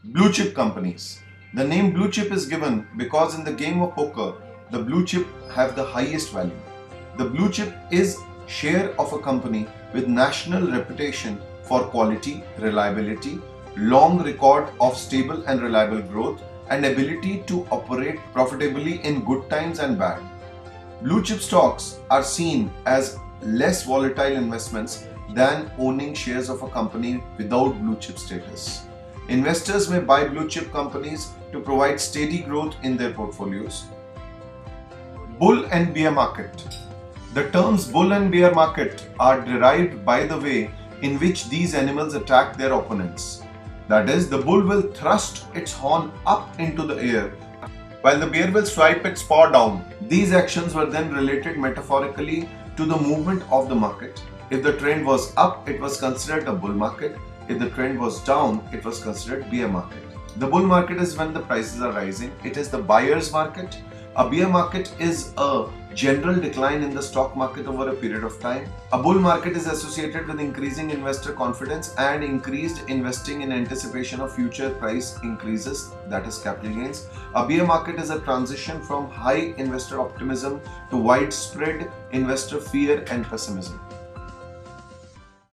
Blue chip companies. The name blue chip is given because in the game of poker, the blue chip have the highest value. The blue chip is share of a company with national reputation for quality, reliability, long record of stable and reliable growth, and ability to operate profitably in good times and bad. Blue chip stocks are seen as less volatile investments than owning shares of a company without blue chip status. Investors may buy blue chip companies to provide steady growth in their portfolios. Bull and bear market. The terms bull and bear market are derived by the way in which these animals attack their opponents. That is, the bull will thrust its horn up into the air while the bear will swipe its paw down. These actions were then related metaphorically to the movement of the market. If the trend was up, it was considered a bull market. If the trend was down, it was considered bear market. The bull market is when the prices are rising. It is the buyer's market. A bear market is a general decline in the stock market over a period of time. A bull market is associated with increasing investor confidence and increased investing in anticipation of future price increases, that is capital gains. A bear market is a transition from high investor optimism to widespread investor fear and pessimism.